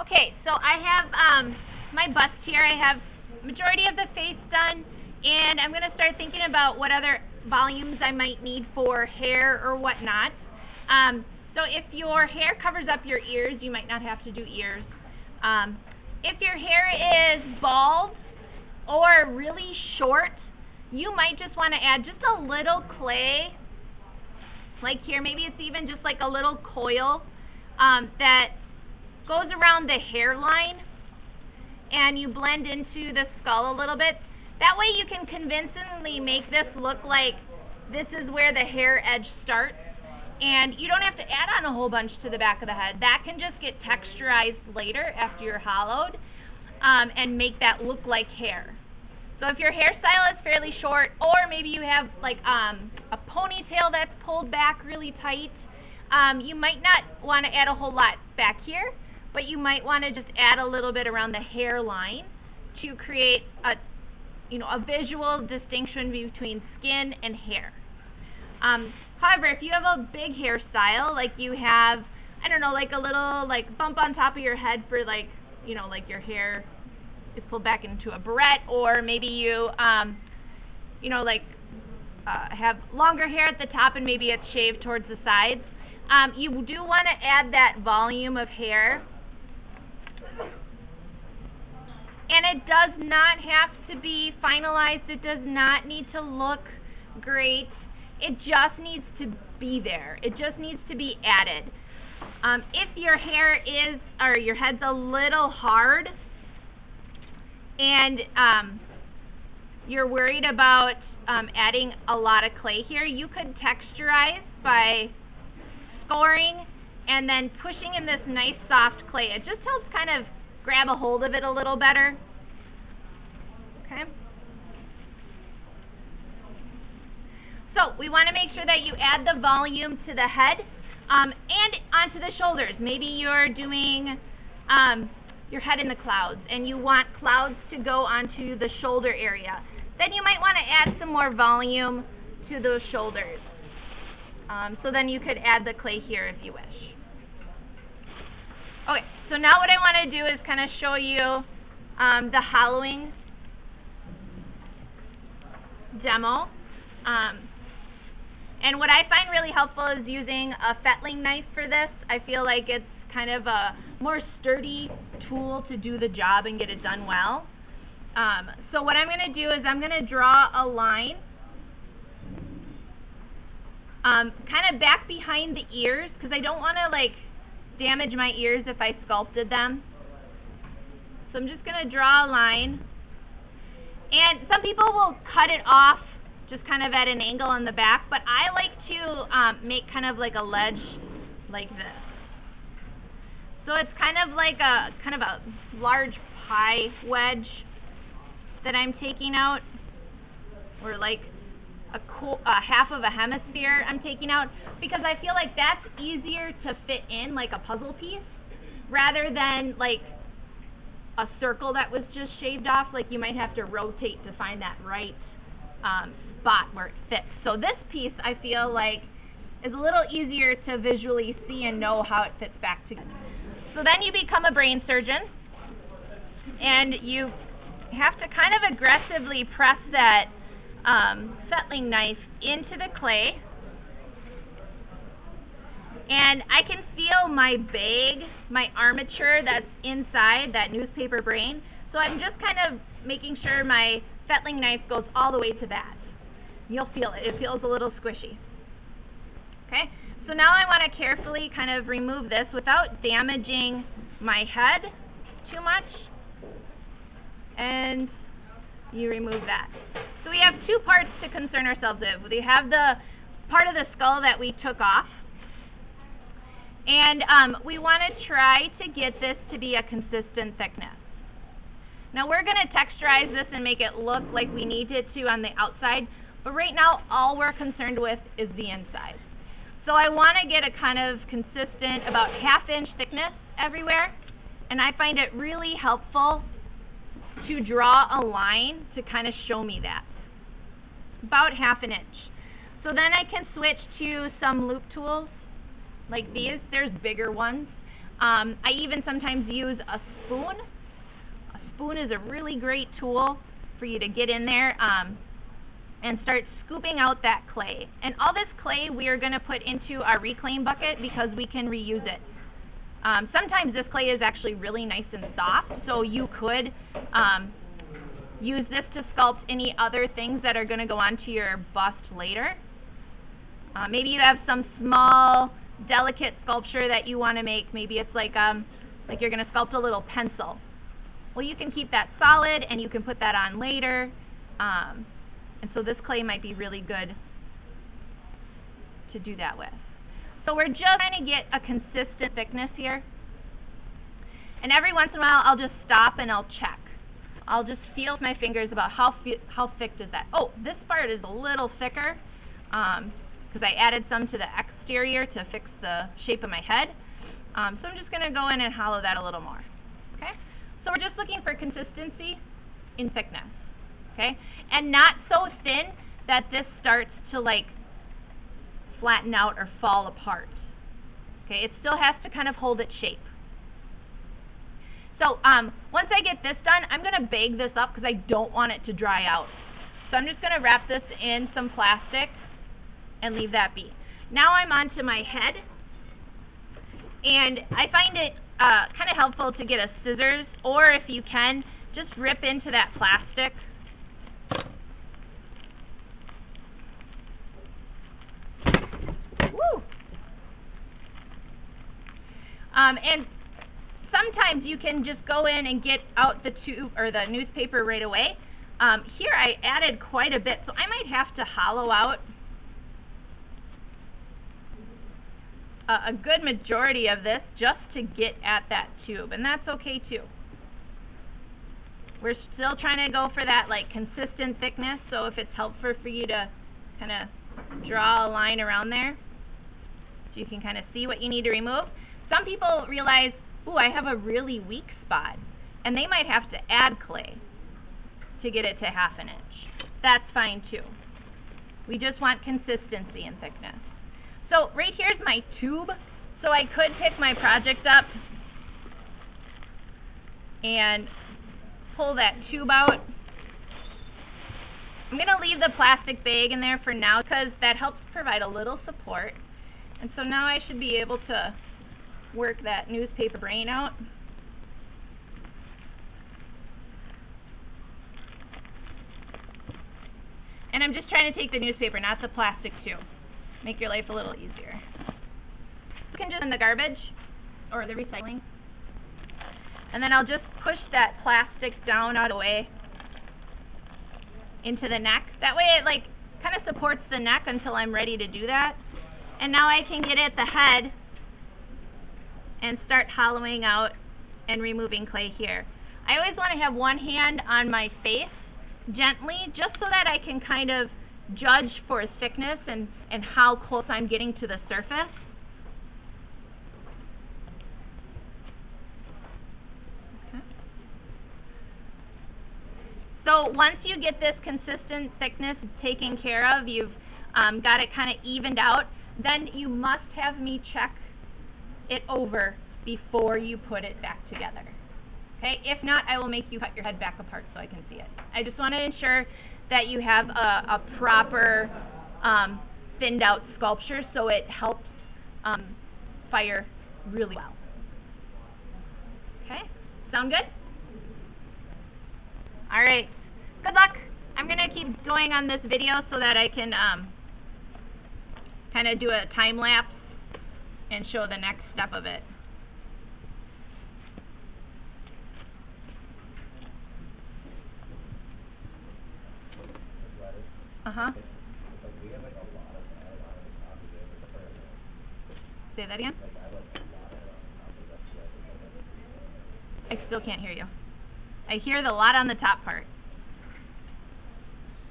Okay, so I have my bust here. I have majority of the face done, and I'm going to start thinking about what other volumes I might need for hair or whatnot. So if your hair covers up your ears, you might not have to do ears. If your hair is bald or really short, you might just want to add just a little clay, like here. Maybe it's even just like a little coil that goes around the hairline, and you blend into the skull a little bit. That way you can convincingly make this look like this is where the hair edge starts, and you don't have to add on a whole bunch to the back of the head. That can just get texturized later after you're hollowed and make that look like hair. So if your hairstyle is fairly short, or maybe you have like a ponytail that's pulled back really tight, you might not want to add a whole lot back here, but you might want to just add a little bit around the hairline to create a visual distinction between skin and hair. However, if you have a big hairstyle, like you have, I don't know, like a little like bump on top of your head for like your hair is pulled back into a barrette, or maybe you have longer hair at the top and maybe it's shaved towards the sides, you do want to add that volume of hair. And it does not have to be finalized. It does not need to look great. It just needs to be there. It just needs to be added. If your hair is, or your head's a little hard, and you're worried about adding a lot of clay here, you could texturize by scoring and then pushing in this nice soft clay. It just helps kind of grab a hold of it a little better. Okay. So we want to make sure that you add the volume to the head and onto the shoulders. Maybe you're doing your head in the clouds and you want clouds to go onto the shoulder area. Then you might want to add some more volume to those shoulders. So then you could add the clay here if you wish. Okay, so now what I want to do is kind of show you the hollowing demo. And what I find really helpful is using a fettling knife for this. I feel like it's kind of a more sturdy tool to do the job and get it done well. So what I'm going to do is I'm going to draw a line kind of back behind the ears, because I don't want to like damage my ears if I sculpted them. So I'm just going to draw a line. And some people will cut it off just kind of at an angle on the back, but I like to make kind of like a ledge like this. So it's kind of like a large pie wedge that I'm taking out, or like a half of a hemisphere I'm taking out, because I feel like that's easier to fit in like a puzzle piece rather than like a circle that was just shaved off. Like you might have to rotate to find that right spot where it fits. So this piece I feel like is a little easier to visually see and know how it fits back together. So then you become a brain surgeon, and you have to kind of aggressively press that fettling knife into the clay, and I can feel my bag, my armature that's inside that newspaper brain. So I'm just kind of making sure my fettling knife goes all the way to that. You'll feel it. It feels a little squishy. Okay, so now I want to carefully kind of remove this without damaging my head too much. And you remove that. So we have two parts to concern ourselves with. We have the part of the skull that we took off, and we want to try to get this to be a consistent thickness. Now we're going to texturize this and make it look like we need it to on the outside, but right now all we're concerned with is the inside. So I want to get a kind of consistent, about half-inch thickness everywhere, and I find it really helpful to draw a line to kind of show me that. About half an inch. So then I can switch to some loop tools like these. There's bigger ones. I even sometimes use a spoon. A spoon is a really great tool for you to get in there and start scooping out that clay. And all this clay we are going to put into our reclaim bucket because we can reuse it. Sometimes this clay is actually really nice and soft, so you could use this to sculpt any other things that are going to go onto your bust later. Maybe you have some small, delicate sculpture that you want to make. Maybe it's like you're going to sculpt a little pencil. Well, you can keep that solid, and you can put that on later. And so this clay might be really good to do that with. So we're just trying to get a consistent thickness here. And every once in a while, I'll just stop and I'll check. I'll just feel with my fingers about how thick is that. Oh, this part is a little thicker because I added some to the exterior to fix the shape of my head. So I'm just going to go in and hollow that a little more. Okay? So we're just looking for consistency in thickness. Okay? And not so thin that this starts to like flatten out or fall apart. Okay? It still has to kind of hold its shape. So once I get this done, I'm going to bag this up because I don't want it to dry out. So I'm just going to wrap this in some plastic and leave that be. Now I'm on to my head. And I find it kind of helpful to get a scissors, or if you can, just rip into that plastic. Woo! And sometimes you can just go in and get out the tube or the newspaper right away. Here I added quite a bit, so I might have to hollow out a good majority of this just to get at that tube, and that's okay too. We're still trying to go for that like consistent thickness, so if it's helpful for you to kind of draw a line around there so you can kind of see what you need to remove. Some people realize, ooh, I have a really weak spot, and they might have to add clay to get it to 1/2 inch. That's fine too. We just want consistency and thickness. So right here's my tube, so I could pick my project up and pull that tube out. I'm going to leave the plastic bag in there for now because that helps provide a little support. And so now I should be able to work that newspaper brain out. And I'm just trying to take the newspaper, not the plastic too. Make your life a little easier. You can just in the garbage or the recycling. And then I'll just push that plastic down out of the way into the neck. That way it like kind of supports the neck until I'm ready to do that. And now I can get at the head and start hollowing out and removing clay here. I always want to have one hand on my face gently, just so that I can kind of judge for thickness and how close I'm getting to the surface. Okay. So once you get this consistent thickness taken care of, you've got it kind of evened out, then you must have me check it over before you put it back together. Okay? If not, I will make you cut your head back apart so I can see it. I just want to ensure that you have a proper thinned out sculpture so it helps fire really well. Okay? Sound good? Alright. Good luck. I'm going to keep going on this video so that I can kind of do a time lapse and show the next step of it. Uh-huh. Say that again? I still can't hear you. I hear the lot on the top part.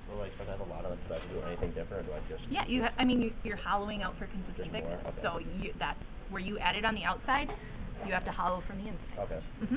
So like, if I have a lot on it, do I have to do anything different, or do I just... Yeah, you're hollowing out for consistent thickness. Okay. So that's where you added on the outside, you have to hollow from the inside. Okay. Mm-hmm.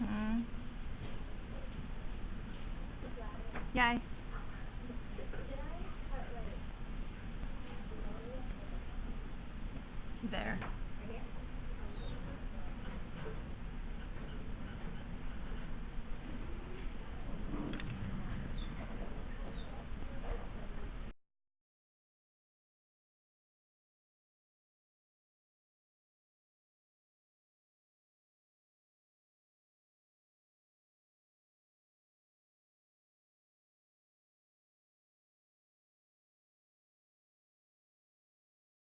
Mhm. Yeah. There.